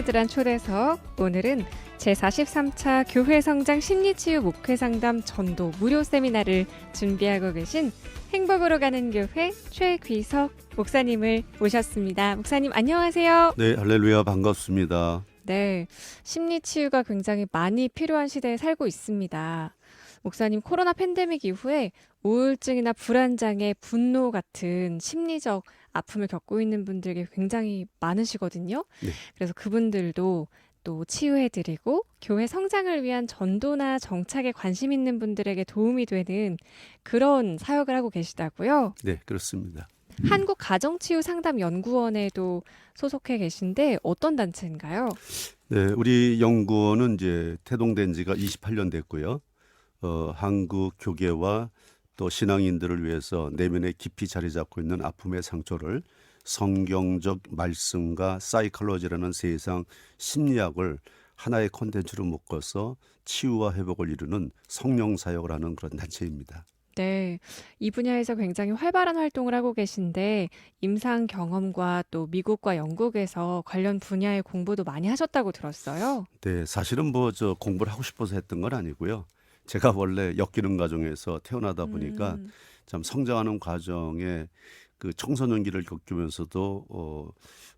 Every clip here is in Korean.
알뜰한 초대석, 오늘은 제43차 교회 성장 심리치유 목회상담 전도 무료 세미나를 준비하고 계신 행복으로 가는 교회 최귀석 목사님을 모셨습니다. 목사님 안녕하세요. 네, 할렐루야, 반갑습니다. 네, 심리치유가 굉장히 많이 필요한 시대에 살고 있습니다. 목사님, 코로나 팬데믹 이후에 우울증이나 불안장애, 분노 같은 심리적 아픔을 겪고 있는 분들이 굉장히 많으시거든요. 네. 그래서 그분들도 또 치유해드리고 교회 성장을 위한 전도나 정착에 관심 있는 분들에게 도움이 되는 그런 사역을 하고 계시다고요. 네, 그렇습니다. 한국가정치유상담연구원에도 소속해 계신데 어떤 단체인가요? 네, 우리 연구원은 이제 태동된 지가 28년 됐고요. 한국 교계와 또 신앙인들을 위해서 내면에 깊이 자리 잡고 있는 아픔의 상처를 성경적 말씀과 사이콜로지라는 세상 심리학을 하나의 콘텐츠로 묶어서 치유와 회복을 이루는 성령 사역을 하는 그런 단체입니다. 네, 이 분야에서 굉장히 활발한 활동을 하고 계신데 임상 경험과 또 미국과 영국에서 관련 분야의 공부도 많이 하셨다고 들었어요. 네, 사실은 공부를 하고 싶어서 했던 건 아니고요. 제가 원래 엮이는 가정에서 태어나다 보니까 참 성장하는 과정에 그 청소년기를 겪으면서도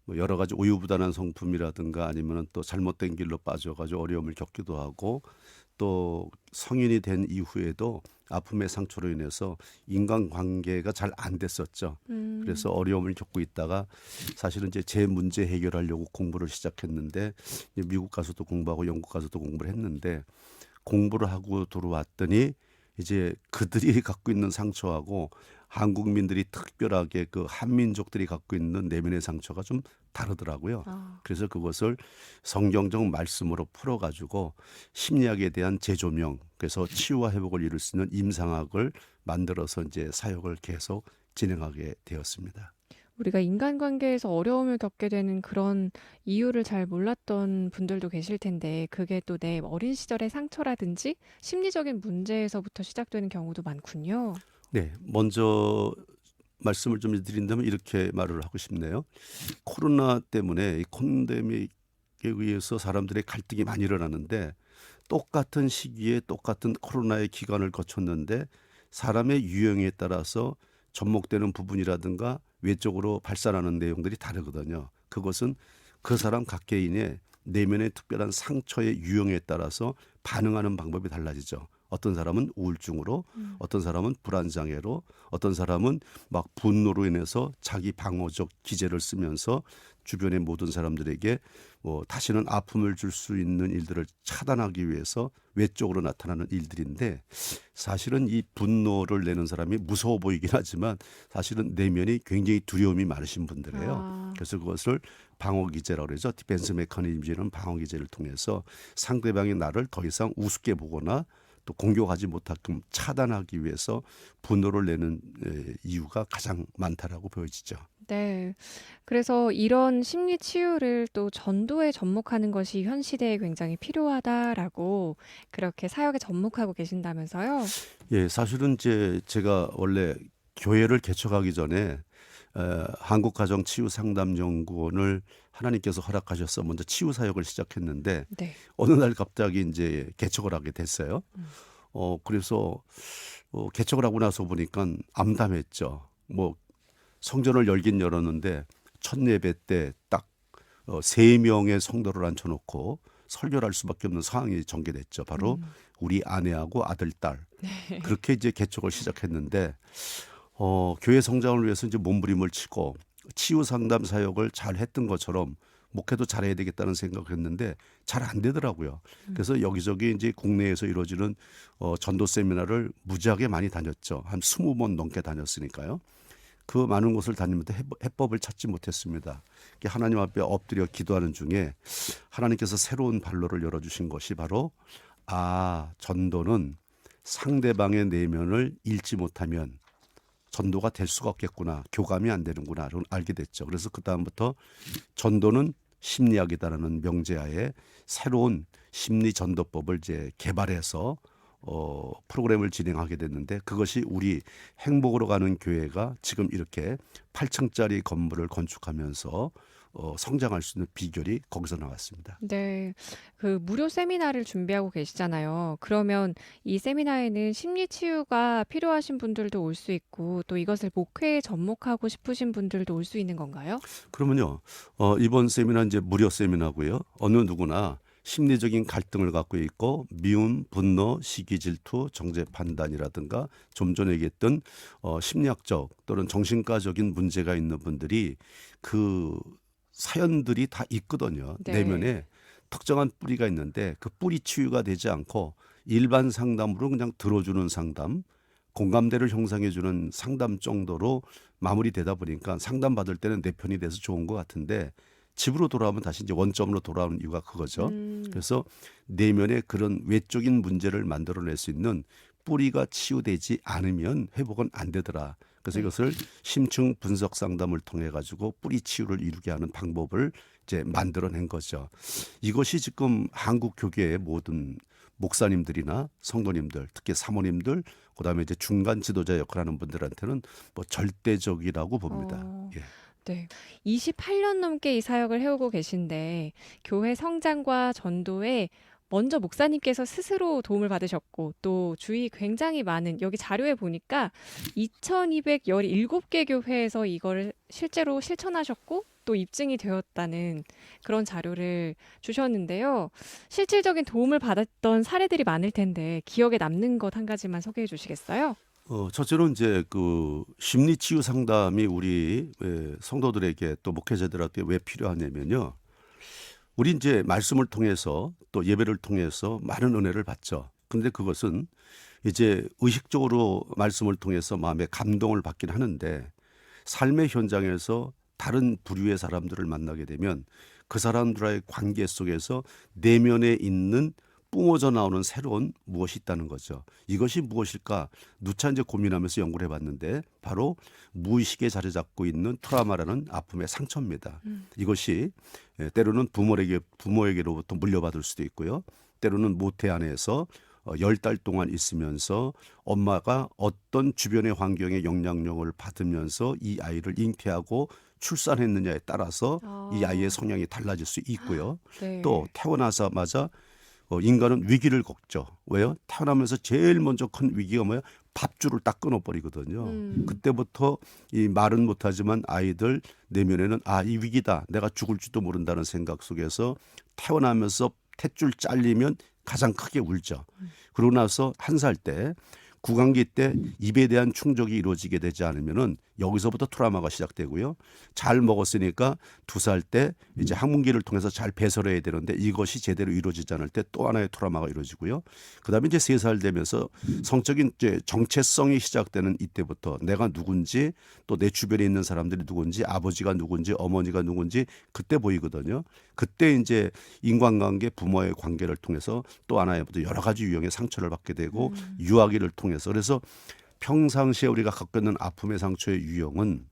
뭐 여러 가지 우유부단한 성품이라든가 아니면 또 잘못된 길로 빠져가지고 어려움을 겪기도 하고 또 성인이 된 이후에도 아픔의 상처로 인해서 인간관계가 잘 안 됐었죠. 그래서 어려움을 겪고 있다가 사실은 이제 제 문제 해결하려고 공부를 시작했는데 미국 가서도 공부하고 영국 가서도 공부를 했는데 공부를 하고 들어왔더니 이제 그들이 갖고 있는 상처하고 한국민들이 특별하게 그 한민족들이 갖고 있는 내면의 상처가 좀 다르더라고요. 그래서 그것을 성경적 말씀으로 풀어가지고 심리학에 대한 재조명, 그래서 치유와 회복을 이룰 수 있는 임상학을 만들어서 이제 사역을 계속 진행하게 되었습니다. 우리가 인간관계에서 어려움을 겪게 되는 그런 이유를 잘 몰랐던 분들도 계실 텐데 그게 또 내 어린 시절의 상처라든지 심리적인 문제에서부터 시작되는 경우도 많군요. 네, 먼저 말씀을 좀 드린다면 이렇게 말을 하고 싶네요. 코로나 때문에 이 콘데믹에 의해서 사람들의 갈등이 많이 일어나는데 똑같은 시기에 똑같은 코로나의 기간을 거쳤는데 사람의 유형에 따라서 접목되는 부분이라든가 외적으로 발산하는 내용들이 다르거든요. 그것은 그 사람 각개인의 내면의 특별한 상처의 유형에 따라서 반응하는 방법이 달라지죠. 어떤 사람은 우울증으로, 어떤 사람은 불안장애로, 어떤 사람은 막 분노로 인해서 자기 방어적 기제를 쓰면서 주변의 모든 사람들에게 다시는 아픔을 줄 수 있는 일들을 차단하기 위해서 외적으로 나타나는 일들인데 사실은 이 분노를 내는 사람이 무서워 보이긴 하지만 사실은 내면이 굉장히 두려움이 많으신 분들이에요. 그래서 그것을 방어기제라고 그러죠. 디펜스 메커니즘이라는 방어기제를 통해서 상대방이 나를 더 이상 우습게 보거나 또 공격하지 못하게끔 차단하기 위해서 분노를 내는 이유가 가장 많다라고 보여지죠. 네. 그래서 이런 심리 치유를 또 전도에 접목하는 것이 현 시대에 굉장히 필요하다라고 그렇게 사역에 접목하고 계신다면서요? 예, 사실은 이제 제가 원래 교회를 개척하기 전에 한국가정치유상담연구원을 하나님께서 허락하셔서 먼저 치유 사역을 시작했는데 네. 어느 날 갑자기 이제 개척을 하게 됐어요. 그래서 개척을 하고 나서 보니까 암담했죠. 뭐 성전을 열긴 열었는데 첫 예배 때 딱 3명의 성도를 앉혀놓고 설교를 할 수밖에 없는 상황이 전개됐죠. 바로 우리 아내하고 아들, 딸. 그렇게 이제 개척을 시작했는데 교회 성장을 위해서 이제 몸부림을 치고 치유 상담 사역을 잘 했던 것처럼 목회도 잘해야 되겠다는 생각을 했는데 잘 안 되더라고요. 그래서 여기저기 이제 국내에서 이루어지는 전도 세미나를 무지하게 많이 다녔죠. 한 20번 넘게 다녔으니까요. 그 많은 곳을 다니면서 해법을 찾지 못했습니다. 하나님 앞에 엎드려 기도하는 중에 하나님께서 새로운 발로를 열어주신 것이 바로 전도는 상대방의 내면을 읽지 못하면 전도가 될 수가 없겠구나. 교감이 안 되는구나. 알게 됐죠. 그래서 그다음부터 전도는 심리학이다라는 명제하에 새로운 심리 전도법을 이제 개발해서 프로그램을 진행하게 됐는데 그것이 우리 행복으로 가는 교회가 지금 이렇게 8층짜리 건물을 건축하면서 성장할 수 있는 비결이 거기서 나왔습니다. 네. 그 무료 세미나를 준비하고 계시잖아요. 그러면 이 세미나에는 심리 치유가 필요하신 분들도 올 수 있고 또 이것을 목회에 접목하고 싶으신 분들도 올 수 있는 건가요? 그러면요, 이번 세미나 이제 무료 세미나고요. 어느 누구나 심리적인 갈등을 갖고 있고 미움, 분노, 시기, 질투, 정죄 판단이라든가 좀 전에 얘기했던 심리학적 또는 정신과적인 문제가 있는 분들이 그 사연들이 다 있거든요. 네. 내면에 특정한 뿌리가 있는데 그 뿌리 치유가 되지 않고 일반 상담으로 그냥 들어주는 상담, 공감대를 형성해주는 상담 정도로 마무리되다 보니까 상담 받을 때는 내 편이 돼서 좋은 것 같은데 집으로 돌아오면 다시 이제 원점으로 돌아오는 이유가 그거죠. 그래서 내면의 그런 외적인 문제를 만들어낼 수 있는 뿌리가 치유되지 않으면 회복은 안 되더라. 그래서 네. 이것을 심층 분석 상담을 통해 가지고 뿌리 치유를 이루게 하는 방법을 이제 만들어낸 거죠. 이것이 지금 한국 교계의 모든 목사님들이나 성도님들, 특히 사모님들, 그다음에 이제 중간 지도자 역할하는 분들한테는 뭐 절대적이라고 봅니다. 어, 예. 네. 28년 넘게 이 사역을 해오고 계신데 교회 성장과 전도에 먼저 목사님께서 스스로 도움을 받으셨고 또 주위 굉장히 많은 여기 자료에 보니까 2217개 교회에서 이거를 실제로 실천하셨고 또 입증이 되었다는 그런 자료를 주셨는데요. 실질적인 도움을 받았던 사례들이 많을 텐데 기억에 남는 것 한 가지만 소개해 주시겠어요? 첫째로 이제 그 심리 치유 상담이 우리 성도들에게 또 목회자들한테 왜 필요하냐면요. 우리 이제 말씀을 통해서 또 예배를 통해서 많은 은혜를 받죠. 근데 그것은 이제 의식적으로 말씀을 통해서 마음의 감동을 받긴 하는데 삶의 현장에서 다른 부류의 사람들을 만나게 되면 그 사람들과의 관계 속에서 내면에 있는 뿜어져 나오는 새로운 무엇이 있다는 거죠. 이것이 무엇일까? 누차 이제 고민하면서 연구를 해봤는데 바로 무의식에 자리 잡고 있는 트라우마라는 아픔의 상처입니다. 이것이 때로는 부모에게로부터 물려받을 수도 있고요. 때로는 모태 안에서 10달 동안 있으면서 엄마가 어떤 주변의 환경의 영향력을 받으면서 이 아이를 잉태하고 출산했느냐에 따라서 이 아이의 성향이 달라질 수 있고요. 네. 또 태어나자마자 인간은 위기를 겪죠. 왜요? 태어나면서 제일 먼저 큰 위기가 뭐야? 밥줄을 딱 끊어버리거든요. 그때부터 이 말은 못하지만 아이들 내면에는 이 위기다. 내가 죽을지도 모른다는 생각 속에서 태어나면서 탯줄 잘리면 가장 크게 울죠. 그러고 나서 1살 때 구강기 때 입에 대한 충족이 이루어지게 되지 않으면은 여기서부터 트라우마가 시작되고요. 잘 먹었으니까 2살 때 이제 항문기를 통해서 잘 배설해야 되는데 이것이 제대로 이루어지지 않을 때 또 하나의 트라우마가 이루어지고요. 그다음에 이제 3살 되면서 성적인 이제 정체성이 시작되는 이때부터 내가 누군지 또 내 주변에 있는 사람들이 누군지 아버지가 누군지 어머니가 누군지 그때 보이거든요. 그때 이제 인간관계 부모의 관계를 통해서 또 하나의 여러 가지 유형의 상처를 받게 되고 유아기를 통해서 그래서 평상시에 우리가 갖고 있는 아픔의 상처의 유형은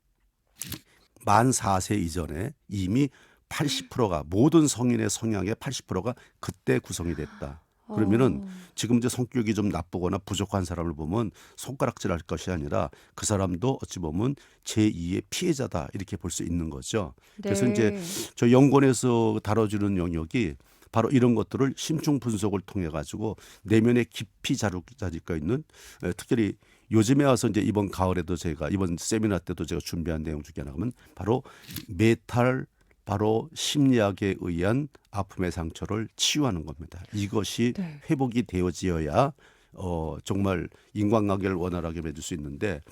만 4세 이전에 이미 80%가 모든 성인의 성향의 80%가 그때 구성이 됐다. 그러면은 지금 이제 성격이 좀 나쁘거나 부족한 사람을 보면 손가락질할 것이 아니라 그 사람도 어찌 보면 제2의 피해자다 이렇게 볼 수 있는 거죠. 그래서 이제 저 연구원에서 다뤄주는 영역이 바로 이런 것들을 심층 분석을 통해 가지고 내면에 깊이 자리가 있는 특별히 요즘에 와서 이제 이번 가을에도 제가 이번 세미나 때도 제가 준비한 내용 중에 하나는 바로 메탈 바로 심리학에 의한 아픔의 상처를 치유하는 겁니다. 이것이 네. 회복이 되어지어야 정말 인간관계를 원활하게 맺을 수 있는데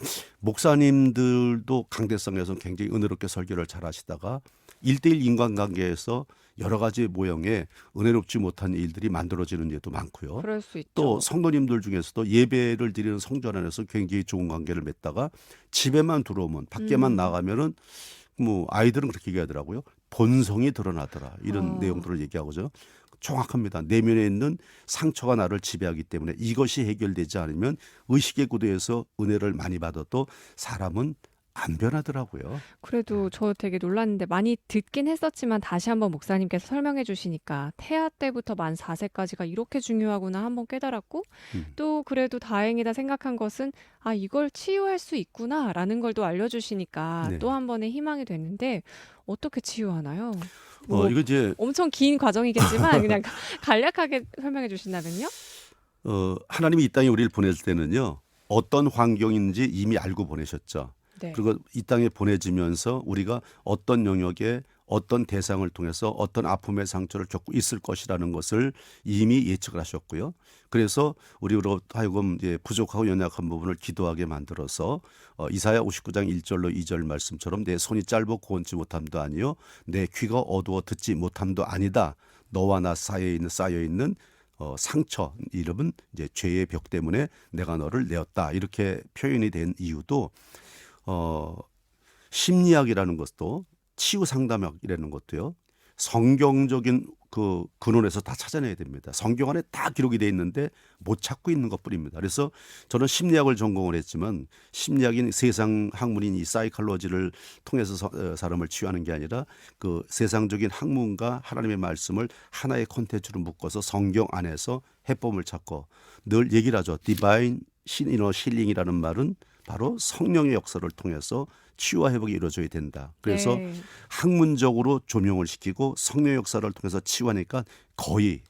목사님들도 강대성에서 굉장히 은혜롭게 설교를 잘 하시다가 1대1 인간관계에서 여러 가지 모형의 은혜롭지 못한 일들이 만들어지는 일도 많고요. 그럴 수 있죠. 또 성도님들 중에서도 예배를 드리는 성전 안에서 굉장히 좋은 관계를 맺다가 집에만 들어오면 밖에만 나가면은 뭐 아이들은 그렇게 얘기하더라고요. 본성이 드러나더라. 이런 내용들을 얘기하고죠. 정확합니다. 내면에 있는 상처가 나를 지배하기 때문에 이것이 해결되지 않으면 의식의 구도에서 은혜를 많이 받아도 사람은 안 변하더라고요. 그래도 저 되게 놀랐는데 많이 듣긴 했었지만 다시 한번 목사님께서 설명해 주시니까 태아 때부터 만 4세까지가 이렇게 중요하구나 한번 깨달았고 음. 또 그래도 다행이다 생각한 것은 아, 이걸 치유할 수 있구나라는 걸 또 알려주시니까 네. 또 한 번의 희망이 됐는데 어떻게 치유하나요? 뭐 이거 이제 엄청 긴 과정이겠지만 그냥 간략하게 설명해 주신다면요? 하나님이 이 땅에 우리를 보낼 때는요. 어떤 환경인지 이미 알고 보내셨죠. 네. 그리고 이 땅에 보내지면서 우리가 어떤 영역에 어떤 대상을 통해서 어떤 아픔의 상처를 겪고 있을 것이라는 것을 이미 예측을 하셨고요. 그래서 우리로 하여금 이제 부족하고 연약한 부분을 기도하게 만들어서 이사야 59장 1절로 2절 말씀처럼 내 손이 짧고 고원치 못함도 아니요 내 귀가 어두워 듣지 못함도 아니다. 너와 나 사이에 있는 쌓여 있는 상처 이름은 이제 죄의 벽 때문에 내가 너를 내었다. 이렇게 표현이 된 이유도 심리학이라는 것도 치유 상담학이라는 것도요. 성경적인 그 근원에서 다 찾아내야 됩니다. 성경 안에 다 기록이 돼 있는데 못 찾고 있는 것뿐입니다. 그래서 저는 심리학을 전공을 했지만 심리학인 세상 학문인 이 사이칼로지를 통해서 사람을 치유하는 게 아니라 그 세상적인 학문과 하나님의 말씀을 하나의 콘텐츠로 묶어서 성경 안에서 해법을 찾고 늘 얘기를 하죠. 디바인 이너 힐링이라는 말은 바로 성령의 역사를 통해서 치유와 회복이 이루어져야 된다. 그래서 네. 학문적으로 조명을 시키고 성령 역사를 통해서 치유하니까 거의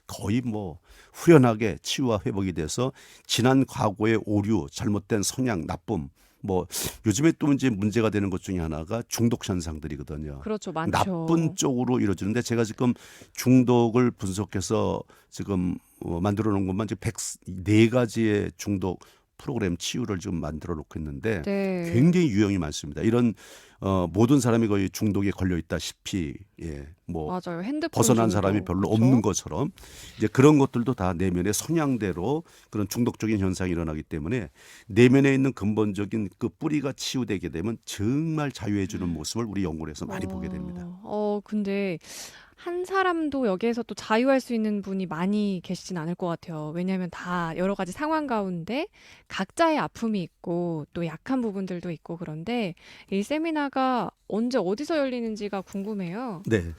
뭐 후련하게 치유와 회복이 돼서 지난 과거의 오류, 잘못된 성향, 나쁨 뭐 요즘에 또 이제 문제가 되는 것 중에 하나가 중독 현상들이거든요. 그렇죠. 많죠. 나쁜 쪽으로 이루어지는데 제가 지금 중독을 분석해서 지금 만들어 놓은 것만 지금 104가지의 중독 프로그램 치유를 지금 만들어 놓고 있는데 네. 굉장히 유형이 많습니다. 이런 모든 사람이 거의 중독에 걸려 있다시피 뭐 맞아요. 핸드폰 벗어난 중독. 사람이 별로 그렇죠? 없는 것처럼 이제 그런 것들도 다 내면의 성향대로 그런 중독적인 현상이 일어나기 때문에 내면에 있는 근본적인 그 뿌리가 치유되게 되면 정말 자유해지는 모습을 우리 연구에서 많이 보게 됩니다. 근데 한 사람도 여기에서 또 자유할 수 있는 분이 많이 계시진 않을 것 같아요. 왜냐하면 다 여러 가지 상황 가운데 각자의 아픔이 있고 또 약한 부분들도 있고 그런데 이 세미나가 언제 어디서 열리는지가 궁금해요. 네.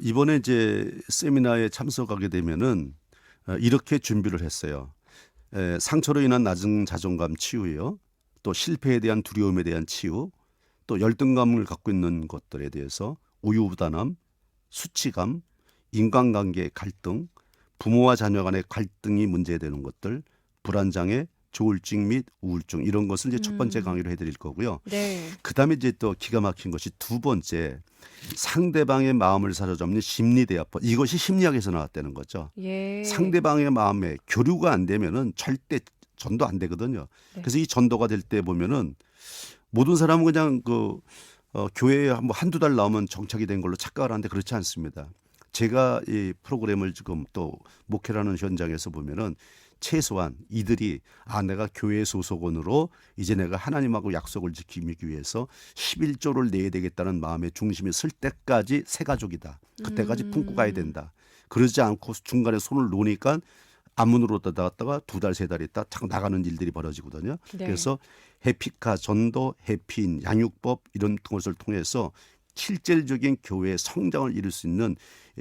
이번에 이제 세미나에 참석하게 되면은 이렇게 준비를 했어요. 상처로 인한 낮은 자존감 치유요. 또 실패에 대한 두려움에 대한 치유, 또 열등감을 갖고 있는 것들에 대해서 우유부단함, 수치감, 인간관계 갈등, 부모와 자녀 간의 갈등이 문제되는 것들, 불안장애, 조울증 및 우울증 이런 것을 이제 첫 번째 강의로 해드릴 거고요. 네. 그다음에 이제 또 기가 막힌 것이 두 번째 상대방의 마음을 사로잡는 심리대화법 이것이 심리학에서 나왔다는 거죠. 예. 상대방의 마음에 교류가 안 되면은 절대 전도 안 되거든요. 네. 그래서 이 전도가 될 때 보면은 모든 사람은 그냥 교회에 뭐 한두 달 나오면 정착이 된 걸로 착각을 하는데 그렇지 않습니다. 제가 이 프로그램을 지금 또 목회라는 현장에서 보면은 최소한 이들이 내가 교회 소속원으로 이제 내가 하나님하고 약속을 지키기 위해서 11조를 내야 되겠다는 마음의 중심이 설 때까지 새 가족이다. 그때까지 품고 가야 된다. 그러지 않고 중간에 손을 놓으니까 앞문으로 나갔다가 두 달, 세 달 있다 자꾸 나가는 일들이 벌어지거든요. 네. 그래서 해피카 전도, 해피인, 양육법 이런 것을 통해서 실질적인 교회의 성장을 이룰 수 있는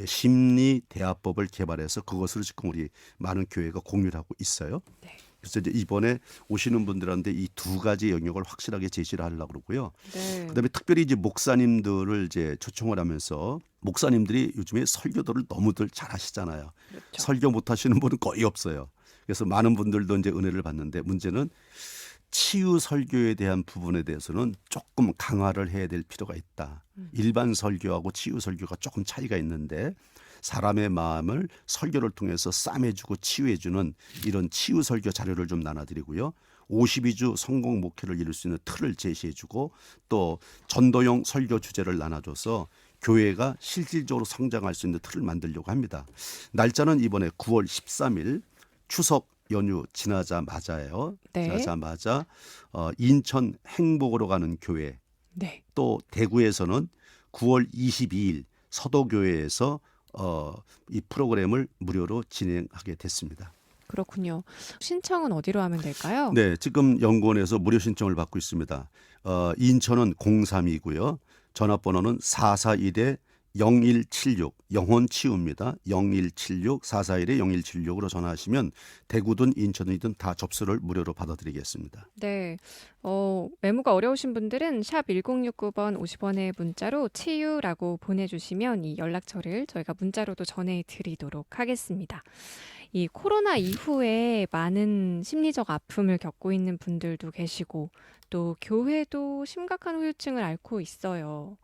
심리 대화법을 개발해서 그것을 지금 우리 많은 교회가 공유를 하고 있어요. 네. 그래서 이제 이번에 오시는 분들한테 이 두 가지 영역을 확실하게 제시를 하려고 그러고요. 네. 그다음에 특별히 이제 목사님들을 이제 초청을 하면서 목사님들이 요즘에 설교들을 너무들 잘하시잖아요. 그렇죠. 설교 못 하시는 분은 거의 없어요. 그래서 많은 분들도 이제 은혜를 받는데 문제는 치유 설교에 대한 부분에 대해서는 조금 강화를 해야 될 필요가 있다. 일반 설교하고 치유 설교가 조금 차이가 있는데 사람의 마음을 설교를 통해서 싸매주고 치유해주는 이런 치유 설교 자료를 좀 나눠드리고요. 52주 성공 목회를 이룰 수 있는 틀을 제시해주고 또 전도용 설교 주제를 나눠줘서 교회가 실질적으로 성장할 수 있는 틀을 만들려고 합니다. 날짜는 이번에 9월 13일 추석 연휴 지나자마자예요. 네. 지나자마자 인천 행복으로 가는 교회 네. 또 대구에서는 9월 22일 서도교회에서 이 프로그램을 무료로 진행하게 됐습니다. 그렇군요. 신청은 어디로 하면 될까요? 네, 지금 연구원에서 무료 신청을 받고 있습니다. 인천은 032고요. 전화번호는 441-0176 영혼치유입니다. 0176-441-0176으로 전화하시면 대구든 인천이든 다 접수를 무료로 받아드리겠습니다. 네. 메모가 어려우신 분들은 샵 1069번 50원의 문자로 치유라고 보내주시면 이 연락처를 저희가 문자로도 전해드리도록 하겠습니다. 이 코로나 이후에 많은 심리적 아픔을 겪고 있는 분들도 계시고 또 교회도 심각한 후유증을 앓고 있어요.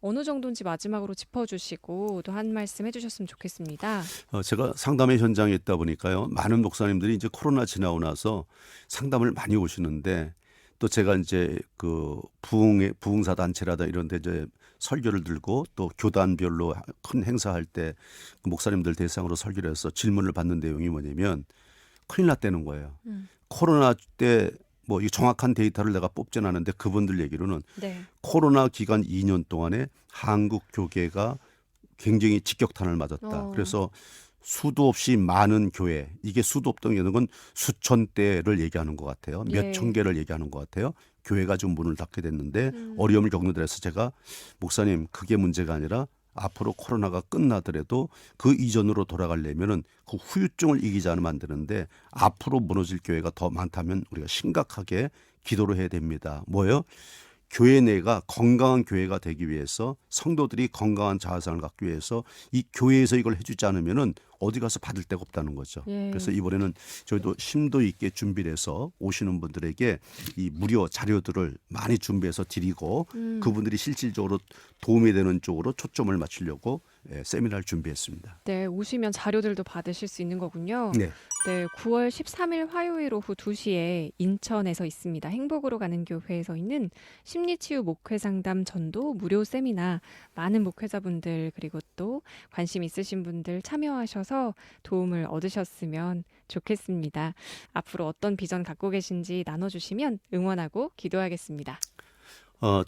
어느 정도인지 마지막으로 짚어주시고 또 한 말씀 해주셨으면 좋겠습니다. 제가 상담의 현장에 있다 보니까요. 많은 목사님들이 이제 코로나 지나고 나서 상담을 많이 오시는데 또 제가 이제 그 부흥사 단체라다 이런 데 이제 설교를 들고 또 교단별로 큰 행사할 때 그 목사님들 대상으로 설교를 해서 질문을 받는 내용이 뭐냐면 큰일 났다는 거예요. 코로나 때 뭐 이 정확한 데이터를 내가 뽑진 않은데 그분들 얘기로는 네. 코로나 기간 2년 동안에 한국 교계가 굉장히 직격탄을 맞았다. 어. 그래서 수도 없이 많은 교회, 이게 수도 없다는 건 수천 대를 얘기하는 것 같아요. 예. 몇 천 개를 얘기하는 것 같아요. 교회가 좀 문을 닫게 됐는데 음. 어려움을 겪는 데서 제가 목사님 그게 문제가 아니라 앞으로 코로나가 끝나더라도 그 이전으로 돌아가려면은 그 후유증을 이기지 않으면 안 되는데 앞으로 무너질 교회가 더 많다면 우리가 심각하게 기도를 해야 됩니다. 뭐예요? 교회 내가 건강한 교회가 되기 위해서 성도들이 건강한 자아상을 갖기 위해서 이 교회에서 이걸 해주지 않으면은 어디 가서 받을 데가 없다는 거죠. 예. 그래서 이번에는 저희도 심도 있게 준비를 해서 오시는 분들에게 이 무료 자료들을 많이 준비해서 드리고 그분들이 실질적으로 도움이 되는 쪽으로 초점을 맞추려고 세미나를 준비했습니다. 네, 오시면 자료들도 받으실 수 있는 거군요. 네. 네, 9월 13일 화요일 오후 2시에 인천에서 있습니다. 행복으로 가는 교회에서 있는 심리치유 목회상담 전도 무료 세미나 많은 목회자분들 그리고 또 관심 있으신 분들 참여하셔서 도움을 얻으셨으면 좋겠습니다. 앞으로 어떤 비전 갖고 계신지 나눠주시면 응원하고 기도하겠습니다.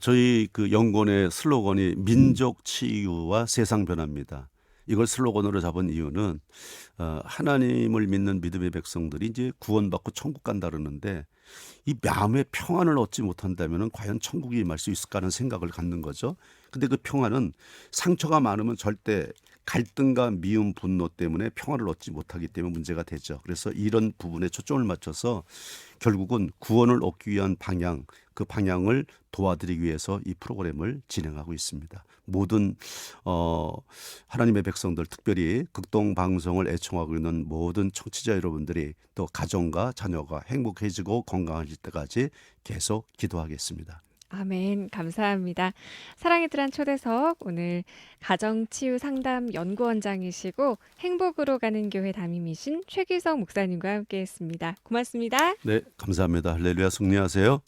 저희 그 연구원의 슬로건이 민족 치유와 세상 변화입니다. 이걸 슬로건으로 잡은 이유는 하나님을 믿는 믿음의 백성들이 이제 구원받고 천국 간다 그러는데 이 마음의 평안을 얻지 못한다면 과연 천국이 임할 수 있을까 하는 생각을 갖는 거죠. 근데 그 평안은 상처가 많으면 절대 갈등과 미움, 분노 때문에 평안을 얻지 못하기 때문에 문제가 되죠. 그래서 이런 부분에 초점을 맞춰서 결국은 구원을 얻기 위한 방향, 그 방향을 도와드리기 위해서 이 프로그램을 진행하고 있습니다. 모든 하나님의 백성들, 특별히 극동 방송을 애청하고 있는 모든 청취자 여러분들이 또 가정과 자녀가 행복해지고 건강해질 때까지 계속 기도하겠습니다. 아멘. 감사합니다. 사랑의 뜰한 초대석 오늘 가정치유 상담 연구원장이시고 행복으로 가는 교회 담임이신 최기성 목사님과 함께했습니다. 고맙습니다. 네, 감사합니다. 할렐루야, 승리하세요.